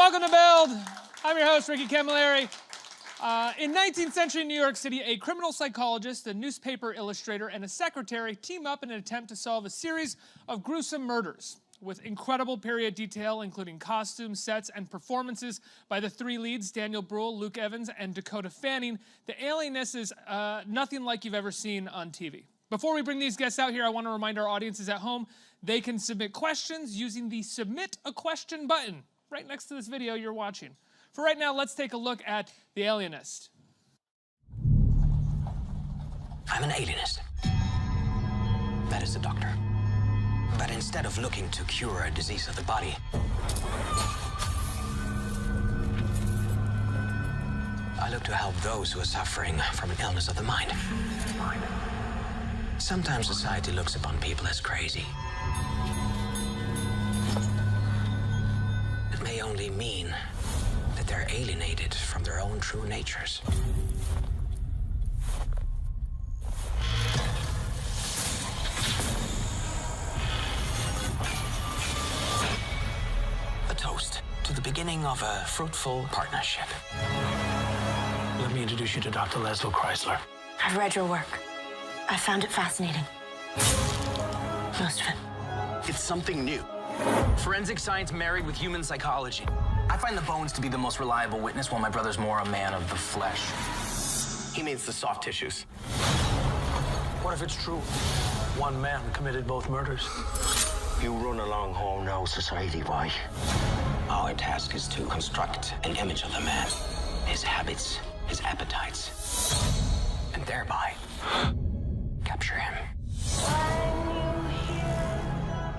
Welcome to Build. I'm your host, Ricky Camilleri. In 19th century New York City, a criminal psychologist, a newspaper illustrator, and a secretary team up in an attempt to solve a series of gruesome murders. With incredible period detail, including costumes, sets, and performances by the three leads, Daniel Bruhl, Luke Evans, and Dakota Fanning, The Alienist is nothing like you've ever seen on TV. Before we bring these guests out here, I want to remind our audiences at home they can submit questions using the Submit a Question button right next to this video you're watching. For right now, let's take a look at The Alienist. I'm an alienist. That is a doctor. But instead of looking to cure a disease of the body, I look to help those who are suffering from an illness of the mind. Sometimes society looks upon people as crazy. It may only mean that they're alienated from their own true natures. A toast to the beginning of a fruitful partnership. Let me introduce you to Dr. Laszlo Chrysler. I've read your work. I found it fascinating. Most of it. It's something new. Forensic science married with human psychology. I find the bones to be the most reliable witness, while my brother's more a man of the flesh. He means the soft tissues. What if it's true? One man committed both murders. You run along home now, society, why? Our task is to construct an image of the man, his habits, his appetites, and thereby capture him.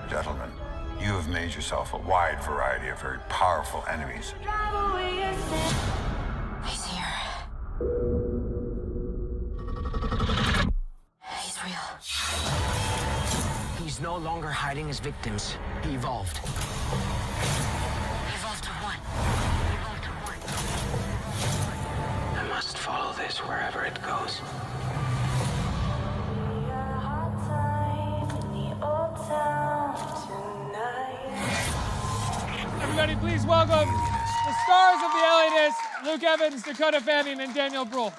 Gentlemen, you have made yourself a wide variety of very powerful enemies. He's here. He's real. He's no longer hiding his victims. He evolved. Evolved to what? Evolved to what? I must follow this wherever it goes. Everybody, please welcome the stars of The Alienist, Luke Evans, Dakota Fanning, and Daniel Bruhl.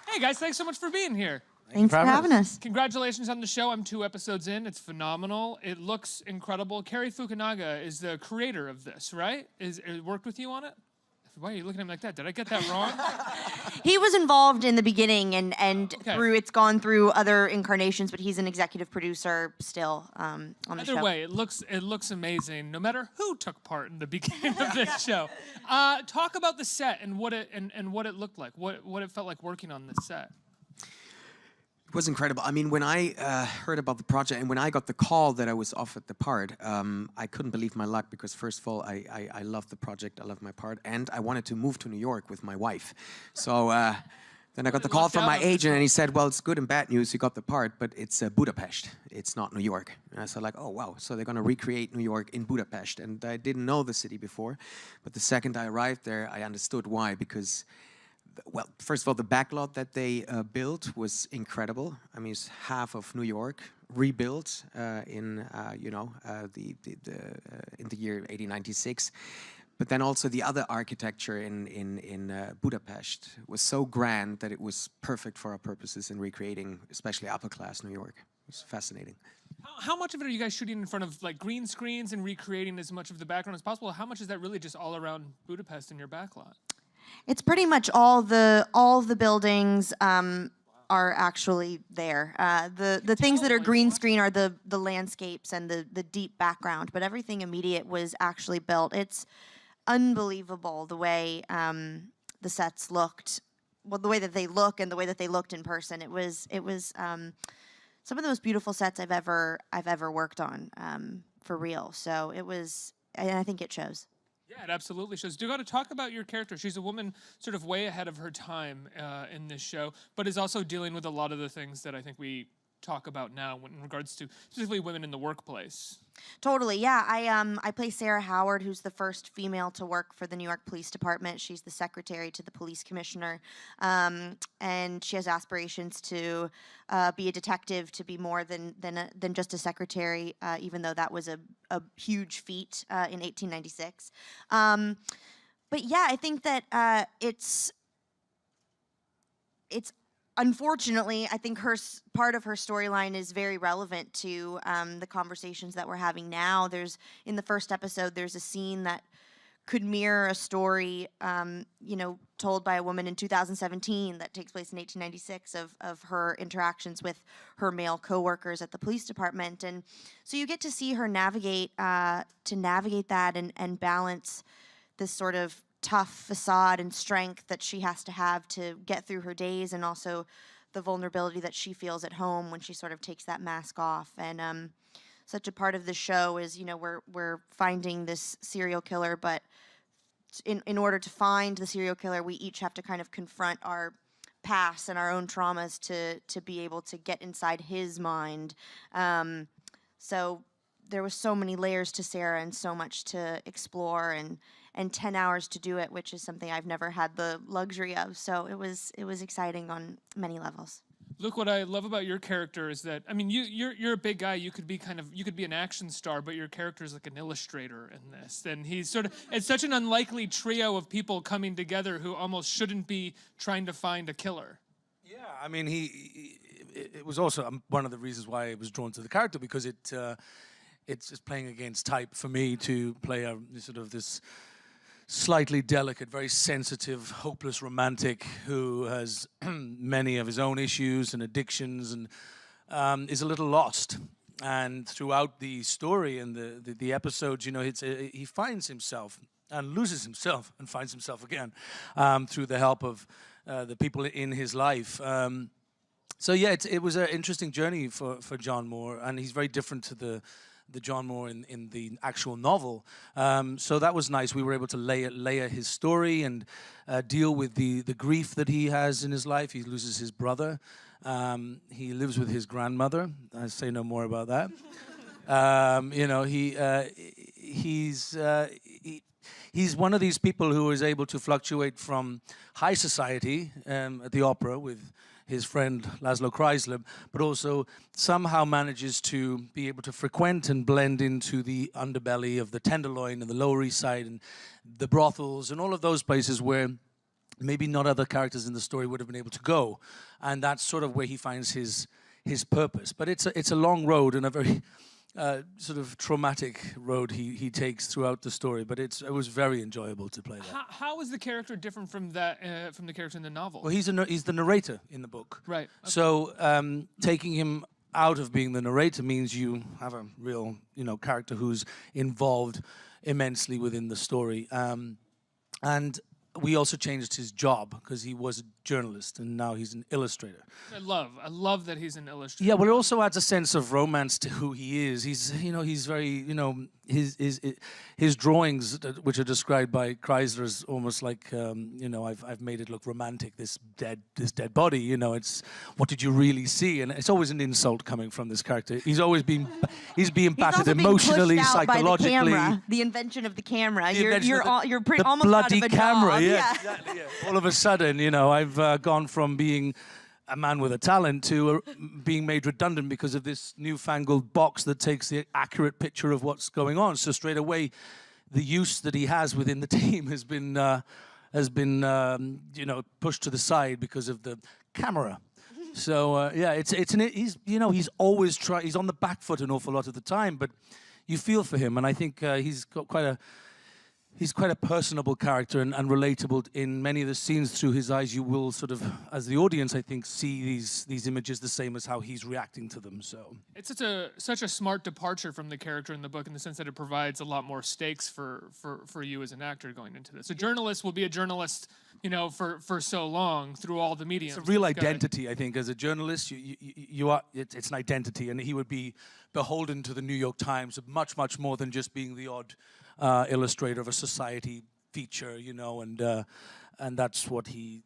Hey guys, thanks so much for being here. Thanks for having us. Congratulations on the show. I'm 2 episodes in. It's phenomenal. It looks incredible. Cary Fukunaga is the creator of this, right? It worked with you on it? Why are you looking at me like that? Did I get that wrong? He was involved in the beginning and Okay. it's gone through other incarnations, but he's an executive producer still on the show. Either way, it looks amazing. No matter who took part in the beginning of this show. Talk about the set and what it looked like. What it felt like working on this set. It was incredible. I mean, when I heard about the project and when I got the call that I was offered the part, I couldn't believe my luck because, first of all, I loved the project, I loved my part, and I wanted to move to New York with my wife. So then I got the call from my agent, and he said, well, it's good and bad news, you got the part, but it's Budapest. It's not New York. And I said, like, oh, wow. So they're going to recreate New York in Budapest. And I didn't know the city before, but the second I arrived there, I understood why, because well, first of all, the backlot that they built was incredible. I mean, it's half of New York rebuilt in the year 1896. But then also the other architecture in Budapest was so grand that it was perfect for our purposes in recreating, especially upper class New York. It was fascinating. How much of it are you guys shooting in front of like green screens and recreating as much of the background as possible? How much is that really just all around Budapest in your backlot? It's pretty much all the buildings are actually there. The things that are green screen are the landscapes and the deep background, but everything immediate was actually built. It's unbelievable the way the sets looked, well, the way that they look and the way that they looked in person. It was some of the most beautiful sets I've ever worked on, for real. So it was, and I think it shows. Yeah, it absolutely shows. Do you got to talk about your character? She's a woman sort of way ahead of her time in this show, but is also dealing with a lot of the things that I think we talk about now in regards to specifically women in the workplace. Totally, yeah. I play Sarah Howard, who's the first female to work for the New York Police Department. She's the secretary to the police commissioner, and she has aspirations to be a detective, to be more than just a secretary, even though that was a huge feat in 1896. But yeah, I think that it's unfortunately, I think part of her storyline is very relevant to the conversations that we're having now. In the first episode, there's a scene that could mirror a story, told by a woman in 2017 that takes place in 1896 of her interactions with her male coworkers at the police department, and so you get to see her navigate that and balance this sort of tough facade and strength that she has to have to get through her days, and also the vulnerability that she feels at home when she sort of takes that mask off. And such a part of the show is, we're finding this serial killer, but in order to find the serial killer, we each have to kind of confront our past and our own traumas to be able to get inside his mind. So there was so many layers to Sarah and so much to explore, and 10 hours to do it, which is something I've never had the luxury of. So it was exciting on many levels. Look, what I love about your character is that, I mean, you're a big guy. You could be an action star, but your character is like an illustrator in this. And it's such an unlikely trio of people coming together who almost shouldn't be trying to find a killer. Yeah, I mean, it was also one of the reasons why I was drawn to the character, because it's just playing against type for me to play a sort of this slightly delicate, very sensitive, hopeless romantic who has many of his own issues and addictions, and is a little lost. And throughout the story and the episodes, he finds himself and loses himself and finds himself again through the help of the people in his life. So yeah, it was an interesting journey for John Moore, and he's very different to the John Moore in the actual novel. So that was nice. We were able to layer his story and deal with the grief that he has in his life. He loses his brother. He lives with his grandmother. I say no more about that. He's one of these people who is able to fluctuate from high society at the opera with his friend Laszlo Kreisler, but also somehow manages to be able to frequent and blend into the underbelly of the Tenderloin and the Lower East Side and the brothels and all of those places where maybe not other characters in the story would have been able to go. And that's sort of where he finds his purpose. But it's a long road and a very sort of traumatic road he takes throughout the story, but it was very enjoyable to play that. How is the character different from the character in the novel? Well, he's the narrator in the book. Right. Okay. So taking him out of being the narrator means you have a real, character who's involved immensely within the story. And we also changed his job because he was a journalist and now he's an illustrator. I love that he's an illustrator. Yeah, well, it also adds a sense of romance to who he is. He's very, his drawings, which are described by Kreisler as almost like, I've made it look romantic. This dead body. It's what did you really see? And it's always an insult coming from this character. He's being battered emotionally, psychologically. By the camera, the invention of the camera. You're pretty almost bloody out of a camera. job. Yeah, exactly. Yeah. All of a sudden, I've gone from being a man with a talent to being made redundant because of this newfangled box that takes the accurate picture of what's going on. So straight away, the use that he has within the team has been pushed to the side because of the camera. So he's always he's on the back foot an awful lot of the time, but you feel for him, and I think he's got quite a personable character and relatable in many of the scenes. Through his eyes, you will sort of, as the audience, I think, see these images the same as how he's reacting to them. So it's such a smart departure from the character in the book in the sense that it provides a lot more stakes for you as an actor going into this. A journalist will be a journalist, for so long through all the mediums. It's a real identity, I think, as a journalist. You are. It's an identity, and he would be beholden to the New York Times much more than just being the odd illustrator of a society feature, and that's what he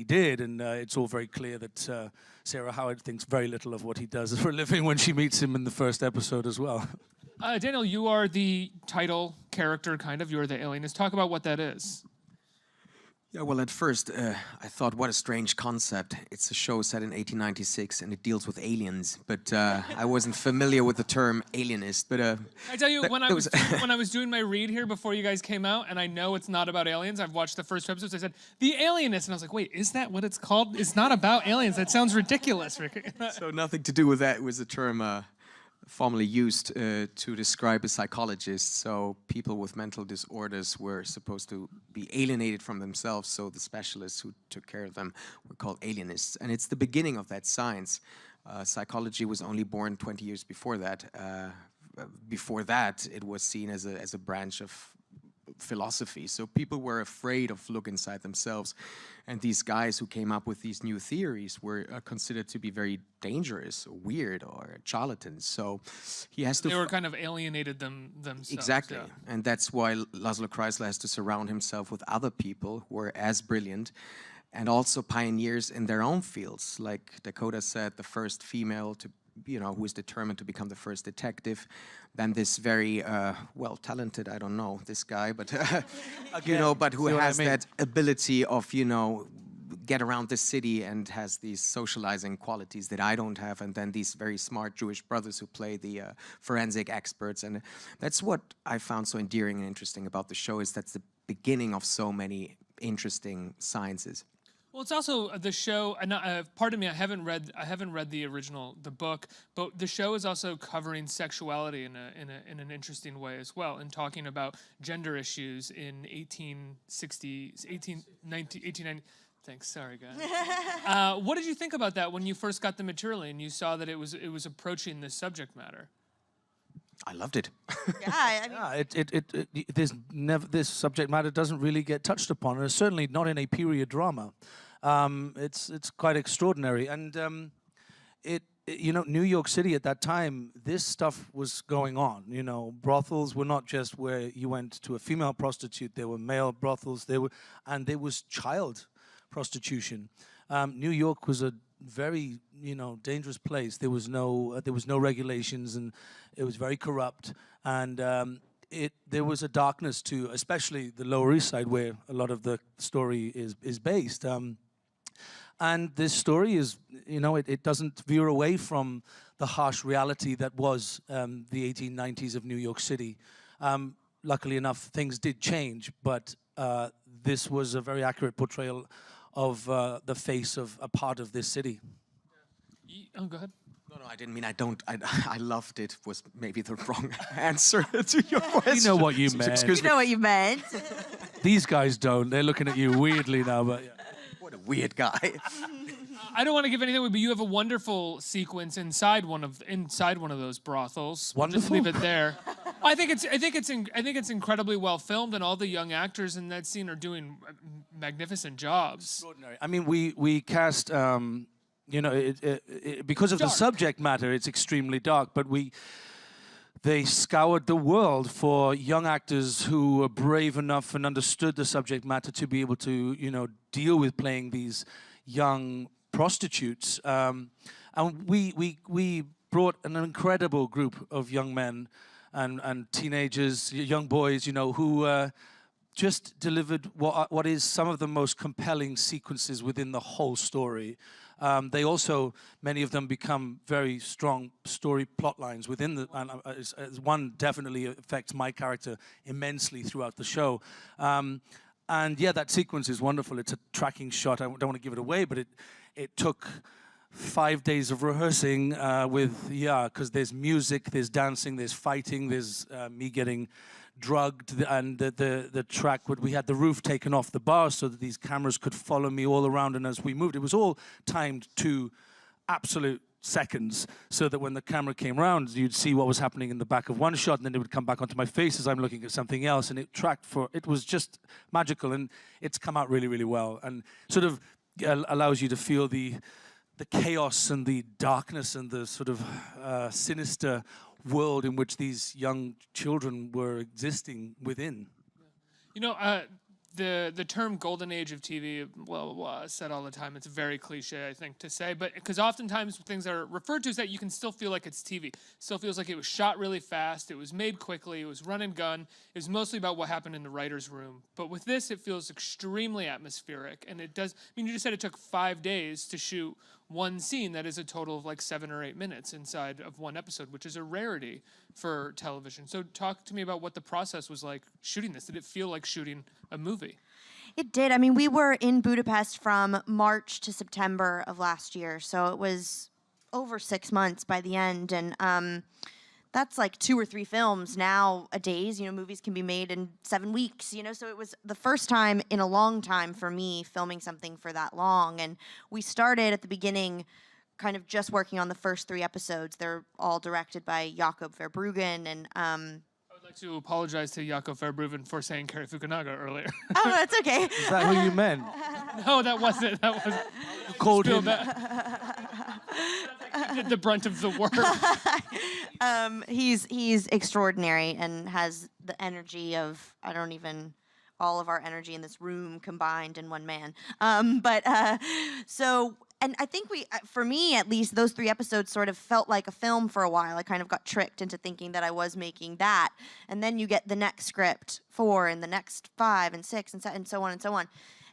did. And it's all very clear that Sarah Howard thinks very little of what he does for a living when she meets him in the first episode as well. Daniel, you are the title character, kind of. You're the alienist. Talk about what that is. Yeah, well, at first, I thought, what a strange concept. It's a show set in 1896, and it deals with aliens. But I wasn't familiar with the term alienist. But I tell you, when I was doing my read here before you guys came out, and I know it's not about aliens. I've watched the first two episodes. I said the Alienist, and I was like, wait, is that what it's called? It's not about aliens. That sounds ridiculous, Rick. So nothing to do with that. It was a term formerly used to describe a psychologist. So people with mental disorders were supposed to be alienated from themselves, so the specialists who took care of them were called alienists. And it's the beginning of that science. Psychology was only born 20 years before that. Before that, it was seen as a branch of philosophy. So people were afraid of look inside themselves. And these guys who came up with these new theories were considered to be very dangerous, or weird, or charlatans. So he has to... They were kind of alienated themselves. Exactly. Yeah. And that's why Laszlo Kreisler has to surround himself with other people who are as brilliant and also pioneers in their own fields. Like Dakota said, the first female to who is determined to become the first detective. Then this very, well, talented, I don't know, this guy, but, but who has that ability of, get around the city and has these socializing qualities that I don't have. And then these very smart Jewish brothers who play the forensic experts. And that's what I found so endearing and interesting about the show, is that's the beginning of so many interesting sciences. Well, it's also the show. Pardon me, I haven't read the original, the book, but the show is also covering sexuality in an interesting way as well, and talking about gender issues in 1890. Thanks, sorry guys. What did you think about that when you first got the material and you saw that it was approaching this subject matter? I loved it. Yeah, This subject matter doesn't really get touched upon, and certainly not in a period drama. It's quite extraordinary, and New York City at that time, this stuff was going on. Brothels were not just where you went to a female prostitute; there were male brothels. There was child prostitution. New York was a very dangerous place. There was no regulations, and it was very corrupt, and there was a darkness to, especially the Lower East Side, where a lot of the story is based. And this story is, it doesn't veer away from the harsh reality that was the 1890s of New York City. Luckily enough, things did change, but this was a very accurate portrayal of the face of a part of this city. Oh, go ahead. No, I didn't mean I loved it, was maybe the wrong answer to your question. You know what you meant. Excuse me. You know what you meant. These guys don't. They're looking at you weirdly now, but yeah. What a weird guy. I don't want to give anything away, but you have a wonderful sequence inside one of those brothels. We'll just leave it there. I think it's incredibly well filmed, and all the young actors in that scene are doing magnificent jobs. Extraordinary. I mean, we cast. Because of the subject matter, it's extremely dark. But they scoured the world for young actors who were brave enough and understood the subject matter to be able to, deal with playing these young prostitutes. And we brought an incredible group of young men and teenagers, young boys, who just delivered what is some of the most compelling sequences within the whole story. They also, many of them become very strong story plot lines within the, and one definitely affects my character immensely throughout the show. And yeah, that sequence is wonderful. It's a tracking shot. I don't want to give it away, but it took 5 days of rehearsing because there's music, there's dancing, there's fighting, there's me getting drugged, and the track, we had the roof taken off the bar so that these cameras could follow me all around, and as we moved, it was all timed to absolute seconds, so that when the camera came around, you'd see what was happening in the back of one shot, and then it would come back onto my face as I'm looking at something else, and it was just magical, and it's come out really, really well, and sort of allows you to feel the chaos and the darkness and the sort of sinister world in which these young children were existing within. the term golden age of TV, blah, blah, blah, is said all the time. It's very cliche, I think, to say, but because oftentimes things are referred to as that, you can still feel like it's TV. Still feels like it was shot really fast, it was made quickly, it was run and gun, it was mostly about what happened in the writer's room. But with this, it feels extremely atmospheric, and it does, I mean, you just said it took 5 days to shoot one scene that is a total of like 7 or 8 minutes inside of one episode, which is a rarity for television. So talk to me about what the process was like shooting this. Did it feel like shooting a movie? It did. I mean, we were in Budapest from March to September of last year, so it was over 6 months by the end, and that's like 2 or 3 films nowadays. You know, movies can be made in 7 weeks, you know, so it was the first time in a long time for me filming something for that long. And we started at the beginning kind of just working on the first 3 episodes. They're all directed by Jakob Verbruggen, and I would like to apologize to Jakob Verbruggen for saying Cary Fukunaga earlier. oh, that's okay. Is that who you meant? No, that wasn't. That wasn't. You called him. He did the brunt of the work. He's extraordinary and has the energy of all of our energy in this room combined in one man. And I think for me at least, those 3 episodes sort of felt like a film for a while. I kind of got tricked into thinking that I was making that, and then you get the next script 4 and the next 5 and 6 and so on and so on,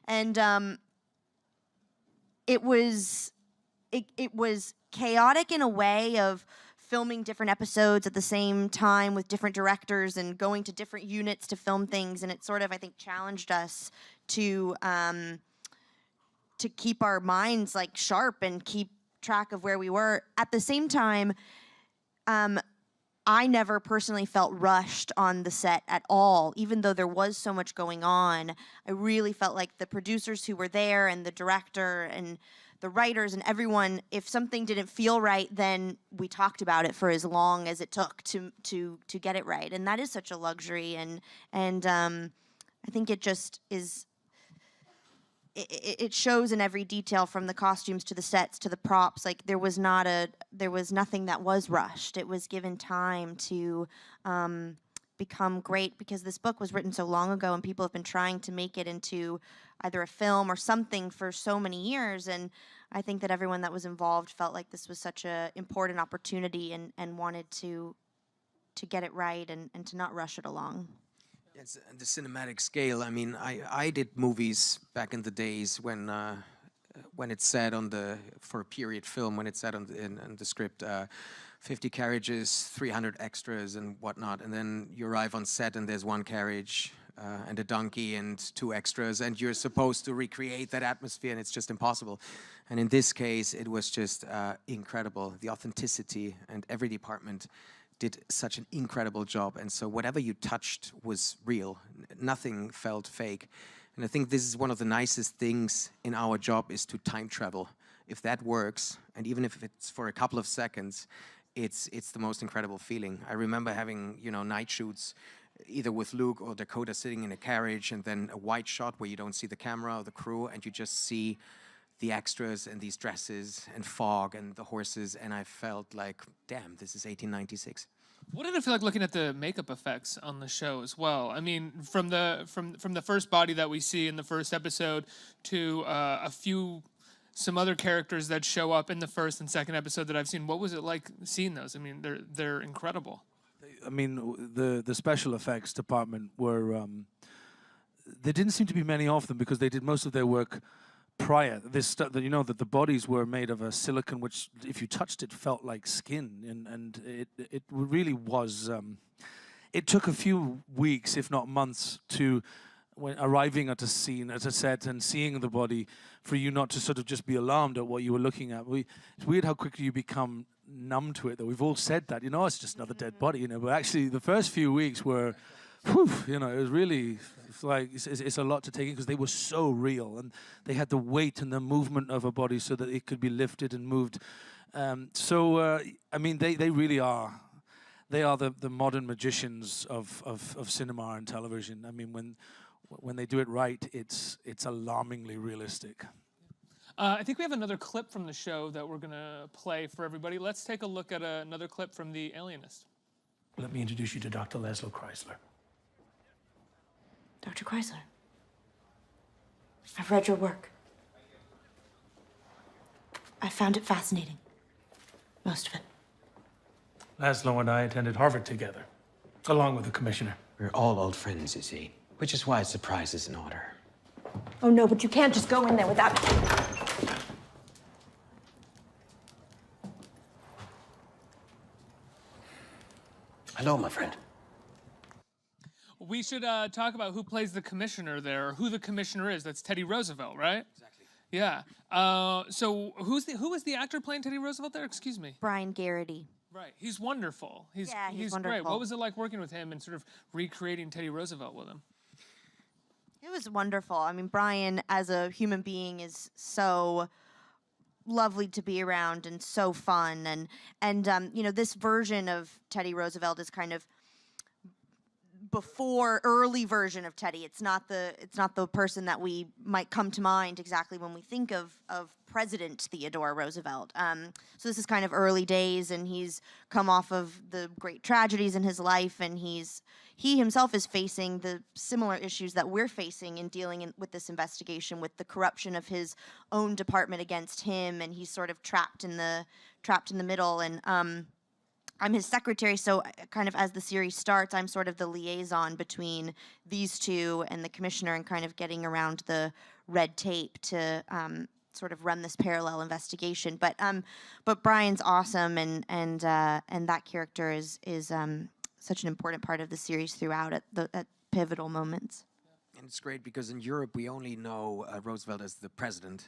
and it was chaotic in a way of filming different episodes at the same time with different directors and going to different units to film things, and it sort of, I think, challenged us to keep our minds like sharp and keep track of where we were. At the same time, I never personally felt rushed on the set at all, even though there was so much going on. I really felt like the producers who were there and the director and the writers and everyone, if something didn't feel right, then we talked about it for as long as it took to get it right. And that is such a luxury, and I think it just is. It shows in every detail, from the costumes to the sets to the props. Like there was nothing that was rushed. It was given time to become great, because this book was written so long ago and people have been trying to make it into either a film or something for so many years. And I think that everyone that was involved felt like this was such an important opportunity and wanted to get it right and to not rush it along. It's the cinematic scale. I mean, I did movies back in the days when it said for a period film, when it said in the script, 50 carriages, 300 extras and whatnot, and then you arrive on set and there's 1 carriage and a donkey and 2 extras, and you're supposed to recreate that atmosphere, and it's just impossible. And in this case, it was just incredible. The authenticity, and every department did such an incredible job, and so whatever you touched was real. Nothing felt fake. And I think this is one of the nicest things in our job, is to time travel. If that works, and even if it's for a couple of seconds, it's the most incredible feeling. I remember having, night shoots either with Luke or Dakota sitting in a carriage, and then a wide shot where you don't see the camera or the crew, and you just see the extras and these dresses and fog and the horses, and I felt like, damn, this is 1896. What did it feel like looking at the makeup effects on the show as well? I mean, from the first body that we see in the first episode to some other characters that show up in the first and second episode that I've seen. What was it like seeing those? I mean, they're incredible. I mean, the special effects department were. There didn't seem to be many of them because they did most of their work prior. This stuff that that the bodies were made of a silicone, which if you touched it felt like skin, and it really was. It took a few weeks, if not months, when arriving at a scene, at a set, and seeing the body, for you not to sort of just be alarmed at what you were looking at. It's weird how quickly you become numb to it. Though we've all said that, it's just another dead body, But actually, the first few weeks were. Whew, it was really it's a lot to take in because they were so real, and they had the weight and the movement of a body so that it could be lifted and moved. I mean, they really are. They are the modern magicians of cinema and television. I mean, when they do it right, it's alarmingly realistic. I think we have another clip from the show that we're gonna play for everybody. Let's take a look at another clip from The Alienist. Let me introduce you to Dr. Laszlo Chrysler. Dr. Chrysler. I've read your work. I found it fascinating. Most of it. Laszlo and I attended Harvard together, along with the commissioner. We're all old friends, you see, which is why a surprise is in order. Oh no, but you can't just go in there without. Hello, my friend. We should talk about who plays the commissioner there, or who the commissioner is. That's Teddy Roosevelt, right? Exactly. Yeah. So who is the actor playing Teddy Roosevelt there? Excuse me. Brian Garrity. Right. He's wonderful. He's great. wonderful. What was it like working with him and sort of recreating Teddy Roosevelt with him? It was wonderful. I mean, Brian as a human being is so lovely to be around and so fun, and you know, this version of Teddy Roosevelt is kind of early version of Teddy. It's not the person that we might come to mind exactly when we think of President Theodore Roosevelt. So this is kind of early days, and he's come off of the great tragedies in his life, and he himself is facing the similar issues that we're facing in dealing with this investigation, with the corruption of his own department against him, and he's sort of trapped in the middle. And I'm his secretary, so kind of as the series starts, I'm sort of the liaison between these two and the commissioner, and kind of getting around the red tape to sort of run this parallel investigation. But Brian's awesome, and that character is such an important part of the series throughout at pivotal moments. And it's great because in Europe we only know Roosevelt as the president.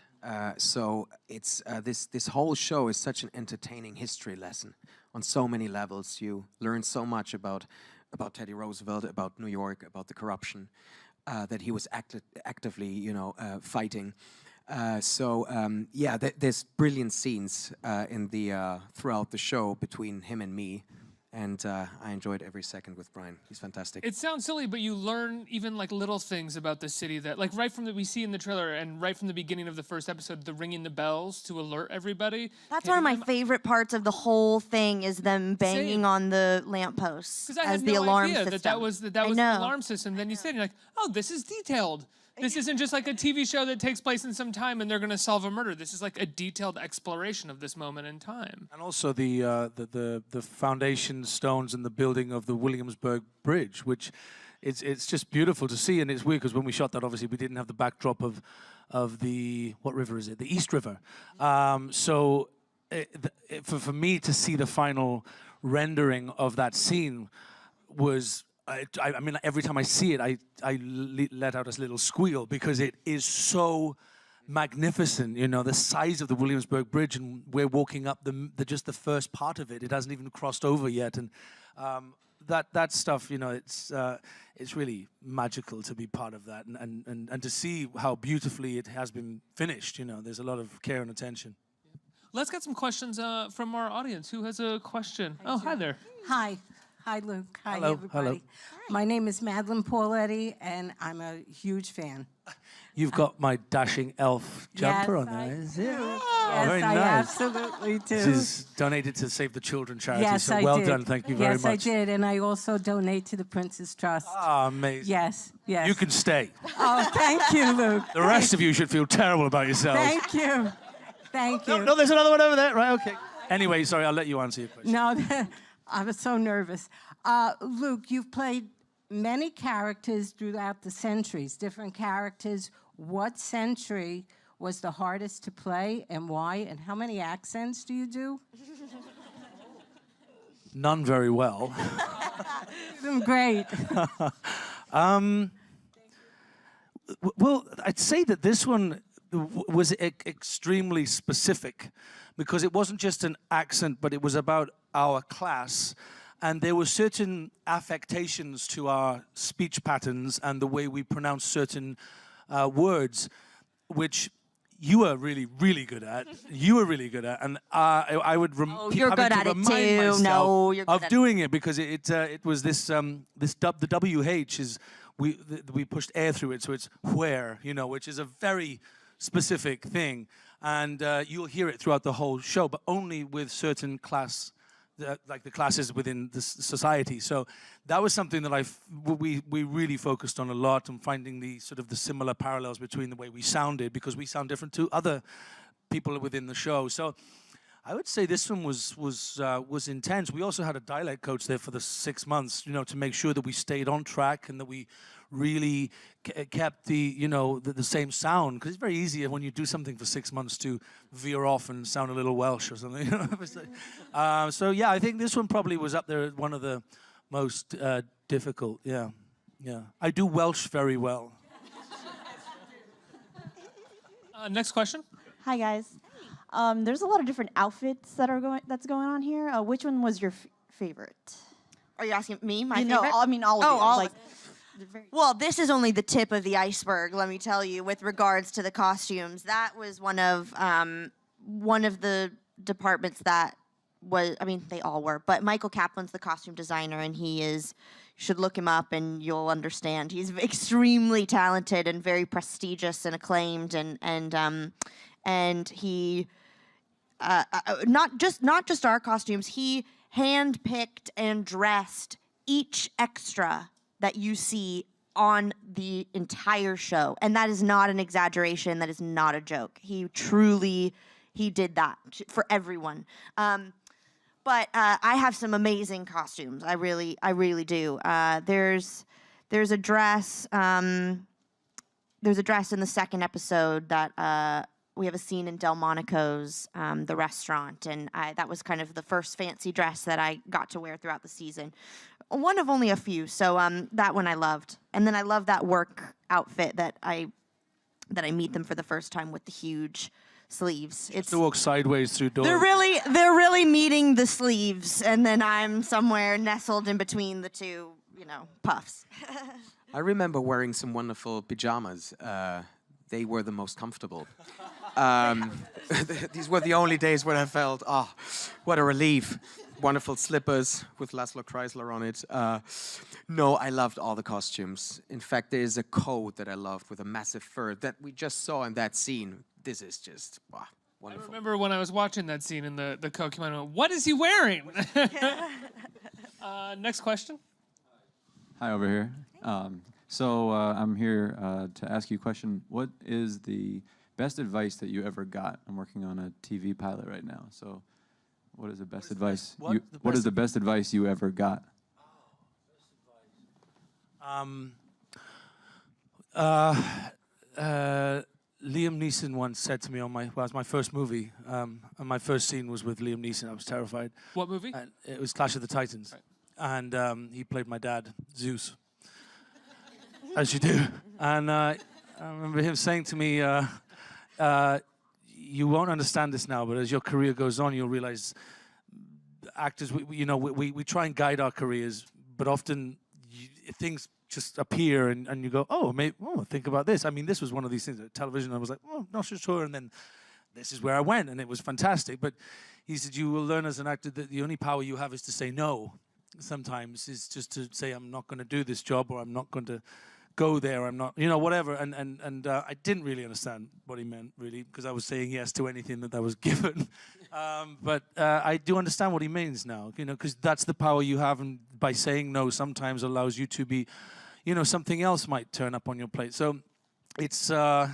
So it's this whole show is such an entertaining history lesson on so many levels. You learn so much about Teddy Roosevelt, about New York, about the corruption that he was actively, fighting. There's brilliant scenes in the throughout the show between him and me. And I enjoyed every second with Brian. He's fantastic. It sounds silly, but you learn even like little things about the city that, like, right from we see in the trailer and right from the beginning of the first episode, the ringing the bells to alert everybody. That's one of my favorite parts of the whole thing, is them banging on the lampposts as the alarm system. That was the alarm system. Then you said, you're like, oh, this is detailed. This isn't just like a TV show that takes place in some time and they're going to solve a murder. This is like a detailed exploration of this moment in time. And also the foundation stones and the building of the Williamsburg Bridge, which it's just beautiful to see. And it's weird because when we shot that, obviously we didn't have the backdrop of the, what river is it? The East River. For me to see the final rendering of that scene was, I mean, every time I see it, I let out a little squeal because it is so magnificent. You know, the size of the Williamsburg Bridge, and we're walking up just the first part of it. It hasn't even crossed over yet, and that stuff, you know, it's really magical to be part of that, and to see how beautifully it has been finished. You know, there's a lot of care and attention. Let's get some questions from our audience. Who has a question? Hi there. Hi. Hi, Luke. Hi, Hello. everybody. Hello. My name is Madeline Pauletti, and I'm a huge fan. You've got my dashing elf jumper on there. Yes, Is it? I do. Oh, Yes, very I nice. absolutely do. This is donated to Save the Children charity, Yes, so I well did. done. Thank you very Yes, much. I did, and I also donate to the Prince's Trust. Ah, amazing. Yes, yes. You can stay. Oh, thank you, Luke. The rest of you should feel terrible about yourselves. Thank you. Thank you. No, there's another one over there. Right, okay. Anyway, sorry, I'll let you answer your question. No, I was so nervous. Luke, you've played many characters throughout the centuries, different characters. What century was the hardest to play, and why? And how many accents do you do? None very well. Great. Well, I'd say that this one was extremely specific because it wasn't just an accent, but it was about our class. And there were certain affectations to our speech patterns and the way we pronounce certain words, which you were really, really good at. You were really good at, and I would keep you're having good to at it remind too. myself No, you're good of at doing it because it was the WH is we pushed air through it, so it's where, you know, which is a very specific thing, and you'll hear it throughout the whole show, but only with certain class like the classes within the society. So that was something that we really focused on a lot, and finding the sort of the similar parallels between the way we sounded, because we sound different to other people within the show. So I would say this one was intense. We also had a dialect coach there for the 6 months, to make sure that we stayed on track and that we really kept the same sound, because it's very easy when you do something for 6 months to veer off and sound a little Welsh or something. So yeah, I think this one probably was up there, one of the most difficult. Yeah. I do Welsh very well. Next question. Hi guys. There's a lot of different outfits that's going on here. Which one was your favorite? Are you asking me? My No, favorite? I mean all of Oh, you. all like, Well, this is only the tip of the iceberg, let me tell you, with regards to the costumes. That was one of the departments that was, I mean, they all were, but Michael Kaplan's the costume designer, and you should look him up and you'll understand. He's extremely talented and very prestigious and acclaimed, and he, not just our costumes, he handpicked and dressed each extra that you see on the entire show. And that is not an exaggeration. That is not a joke. He did that for everyone. But I have some amazing costumes. I really do. There's a dress. There's a dress in the second episode that we have a scene in Delmonico's, the restaurant, and that was kind of the first fancy dress that I got to wear throughout the season. One of only a few, so that one I loved. And then I love that work outfit that I meet them for the first time with the huge sleeves. It's to walk sideways through doors. They're really meeting the sleeves, and then I'm somewhere nestled in between the two, puffs. I remember wearing some wonderful pajamas. They were the most comfortable. These were the only days when I felt, what a relief. Wonderful slippers with Laszlo Kreisler on it. No, I loved all the costumes. In fact, there is a coat that I loved with a massive fur that we just saw in that scene. This is just, wonderful. I remember when I was watching that scene and the coat came out, I went, what is he wearing? Next question. Hi, over here. So I'm here to ask you a question. What is the best advice that you ever got? I'm working on a TV pilot right now. So what is the best advice? What is the best advice you ever got? Liam Neeson once said to me it was my first movie, and my first scene was with Liam Neeson. I was terrified. What movie? It was Clash of the Titans. Right. And he played my dad, Zeus, as you do. And I remember him saying to me, you won't understand this now, but as your career goes on, you'll realize actors, we try and guide our careers, but often things just appear and you go, think about this. I mean, this was one of these things at television. I was like, not so sure. And then this is where I went, and it was fantastic. But he said, you will learn as an actor that the only power you have is to say no. Sometimes is just to say, I'm not going to do this job, or I'm not going to go there, I'm not, whatever. And I didn't really understand what he meant, really, because I was saying yes to anything that I was given. But I do understand what he means now, because that's the power you have, and by saying no sometimes allows you to be, something else might turn up on your plate. So it's not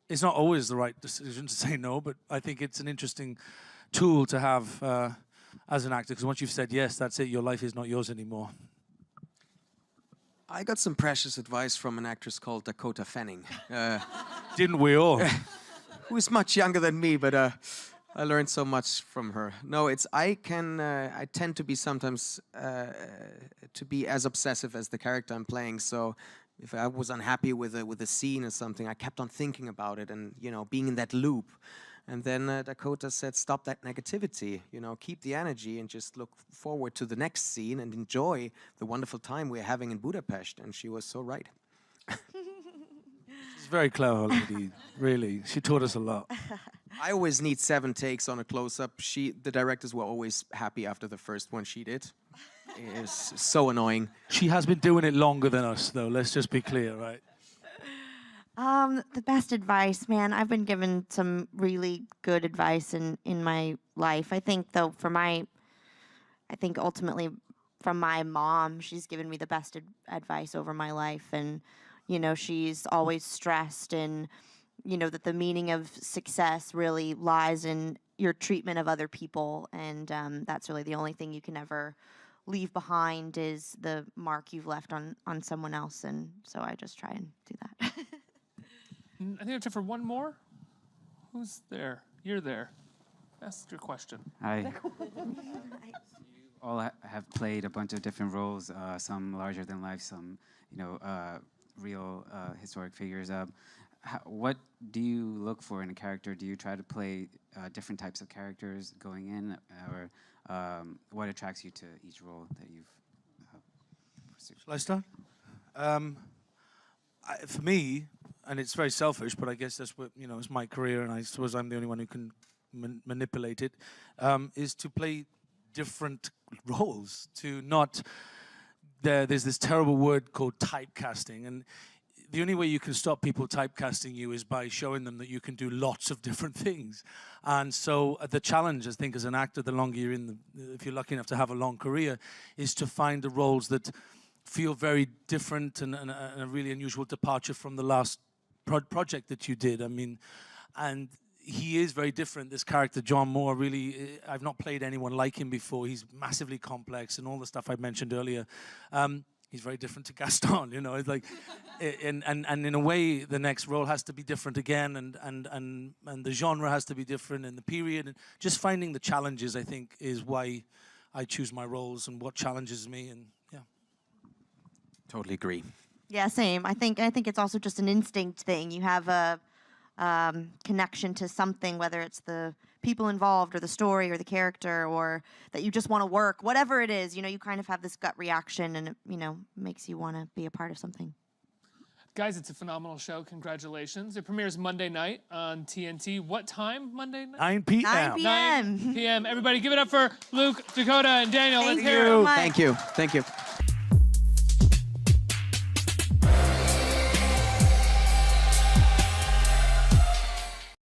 always the right decision to say no, but I think it's an interesting tool to have as an actor, because once you've said yes, that's it, your life is not yours anymore. I got some precious advice from an actress called Dakota Fanning. Didn't we all? Who's much younger than me, but I learned so much from her. No, I tend to be sometimes to be as obsessive as the character I'm playing. So if I was unhappy with a scene or something, I kept on thinking about it and being in that loop. And then Dakota said, stop that negativity, keep the energy and just look forward to the next scene and enjoy the wonderful time we're having in Budapest. And she was so right. She's a very clever lady, really. She taught us a lot. I always need 7 takes on a close-up. The directors were always happy after the first one she did. It's so annoying. She has been doing it longer than us, though. Let's just be clear, right? The best advice, man, I've been given some really good advice in my life. I think, though, for my I think ultimately from my mom, she's given me the best advice over my life. And, you know, she's always stressed and, you know, that the meaning of success really lies in your treatment of other people. And that's really the only thing you can ever leave behind is the mark you've left on someone else. And so I just try and do that. I think I have time for one more. Who's there? You're there. Ask your question. Hi. All have played a bunch of different roles, some larger than life, some, you know, real historic figures. What do you look for in a character? Do you try to play different types of characters going in, or what attracts you to each role that you've pursued? Shall I start? For me, and it's very selfish, but I guess that's what, you know, it's my career, and I suppose I'm the only one who can manipulate it, is to play different roles, to not, there's this terrible word called typecasting, and the only way you can stop people typecasting you is by showing them that you can do lots of different things. And so the challenge, I think, as an actor, the longer you're in, if you're lucky enough to have a long career, is to find the roles that feel very different and a really unusual departure from the last project that you did. I mean, and he is very different, this character, John Moore, really, I've not played anyone like him before. He's massively complex and all the stuff I mentioned earlier. He's very different to Gaston, you know, it's like, and in a way, the next role has to be different again, and the genre has to be different, and the period, and just finding the challenges, I think, is why I choose my roles and what challenges me, and yeah. Totally agree. Yeah, same. I think it's also just an instinct thing. You have a connection to something, whether it's the people involved or the story or the character, or that you just want to work, whatever it is, you know, you kind of have this gut reaction, and it, you know, makes you want to be a part of something. Guys, it's a phenomenal show. Congratulations. It premieres Monday night on TNT. What time Monday night? 9 p.m. 9 p.m. 9 p.m. Everybody give it up for Luke, Dakota, and Daniel. Let's hear it. Thank you. Thank you.